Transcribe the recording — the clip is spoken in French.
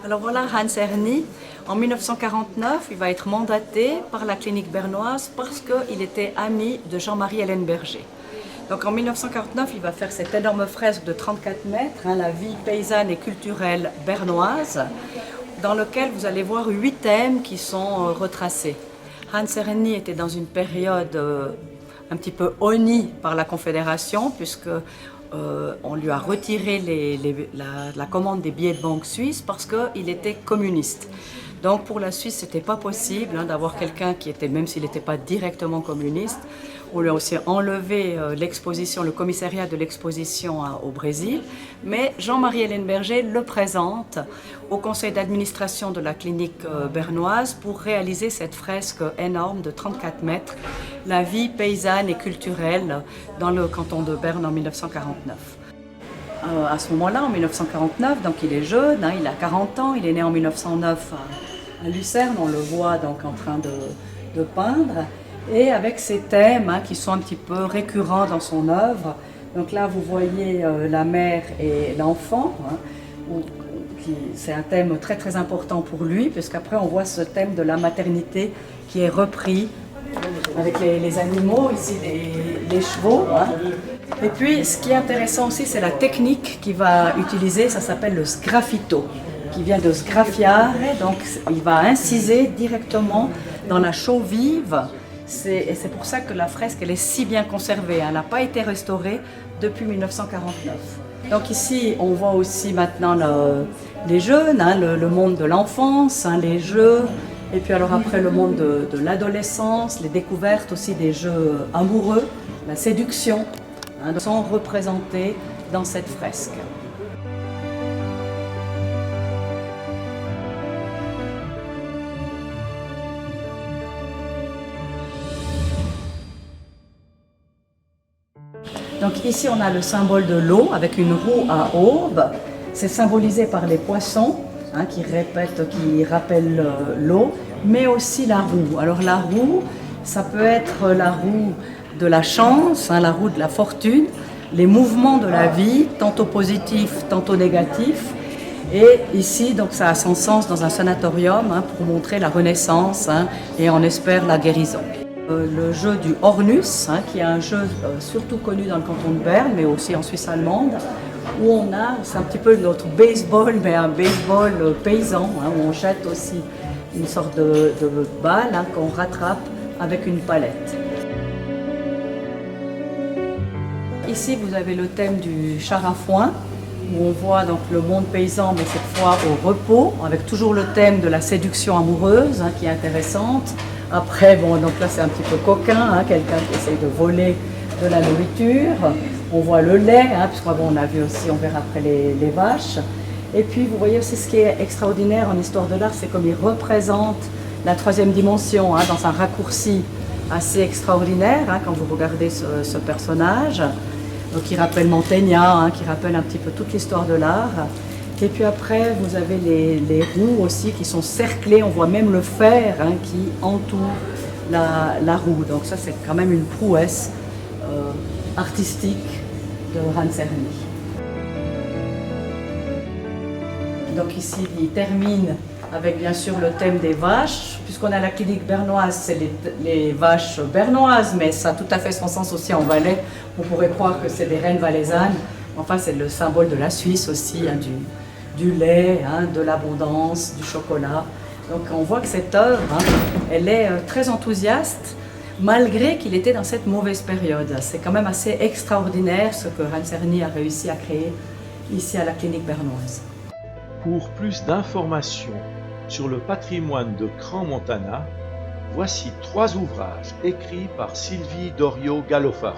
Alors voilà, Hans Erni, en 1949, il va être mandaté par la clinique bernoise parce qu'il était ami de Jean-Marie Hélène Berger. Donc en 1949, il va faire cette énorme fresque de 34 mètres, la vie paysanne et culturelle bernoise, dans lequel vous allez voir 8 thèmes qui sont retracés. Hans Erni était dans une période un petit peu honnie par la Confédération, puisque on lui a retiré la commande des billets de banque suisse parce qu'il était communiste. Donc pour la Suisse, ce n'était pas possible d'avoir quelqu'un qui était, même s'il n'était pas directement communiste. On lui a aussi enlevé l'exposition, le commissariat de l'exposition au Brésil. Mais Jean-Marie Hélène Berger le présente au conseil d'administration de la clinique bernoise pour réaliser cette fresque énorme de 34 mètres, la vie paysanne et culturelle dans le canton de Berne en 1949. À ce moment-là, en 1949, donc il est jeune, il a 40 ans, il est né en 1909 à Lucerne, on le voit donc en train de peindre, et avec ces thèmes qui sont un petit peu récurrents dans son œuvre. Donc là, vous voyez la mère et l'enfant, c'est un thème très très important pour lui, puisqu'après on voit ce thème de la maternité qui est repris avec les animaux, ici les chevaux. Et puis ce qui est intéressant aussi, c'est la technique qu'il va utiliser, ça s'appelle le sgraffito, qui vient de sgraffiare, donc il va inciser directement dans la chaux vive. Et c'est pour ça que la fresque elle est si bien conservée, elle n'a pas été restaurée depuis 1949. Donc ici on voit aussi maintenant les jeunes, le monde de l'enfance, les jeux, et puis alors après le monde de l'adolescence, les découvertes aussi des jeux amoureux, la séduction, sont représentés dans cette fresque. Donc ici on a le symbole de l'eau avec une roue à aube. C'est symbolisé par les poissons qui rappellent l'eau, mais aussi la roue. Alors la roue, ça peut être la roue de la chance, la roue de la fortune, les mouvements de la vie, tantôt positifs, tantôt négatifs. Et ici, donc, ça a son sens dans un sanatorium pour montrer la renaissance et on espère la guérison. Le jeu du Hornus, qui est un jeu surtout connu dans le canton de Berne, mais aussi en Suisse allemande, où c'est un petit peu notre baseball, mais un baseball paysan, où on jette aussi une sorte de balle qu'on rattrape avec une palette. Ici, vous avez le thème du char à foin, où on voit donc le monde paysan, mais cette fois au repos, avec toujours le thème de la séduction amoureuse, qui est intéressante. Après, donc là c'est un petit peu coquin, quelqu'un qui essaye de voler de la nourriture. On voit le lait, puisqu'on a vu aussi, on verra après les vaches. Et puis vous voyez aussi ce qui est extraordinaire en histoire de l'art, c'est comme il représente la troisième dimension dans un raccourci assez extraordinaire quand vous regardez ce personnage. Donc qui rappelle Mantegna, qui rappelle un petit peu toute l'histoire de l'art. Et puis après, vous avez les roues aussi qui sont cerclées, on voit même le fer qui entoure la roue. Donc ça, c'est quand même une prouesse artistique de Hans Erni. Donc ici, il termine avec bien sûr le thème des vaches. Puisqu'on a la clinique bernoise, c'est les vaches bernoises, mais ça a tout à fait son sens aussi en Valais. On pourrait croire que c'est des reines valaisannes. Enfin, c'est le symbole de la Suisse aussi, du lait, de l'abondance, du chocolat. Donc on voit que cette œuvre, elle est très enthousiaste, malgré qu'il était dans cette mauvaise période. C'est quand même assez extraordinaire ce que Hans Erni a réussi à créer ici à la clinique bernoise. Pour plus d'informations sur le patrimoine de Crans-Montana, voici 3 ouvrages écrits par Sylvie Doriot-Gallofaro.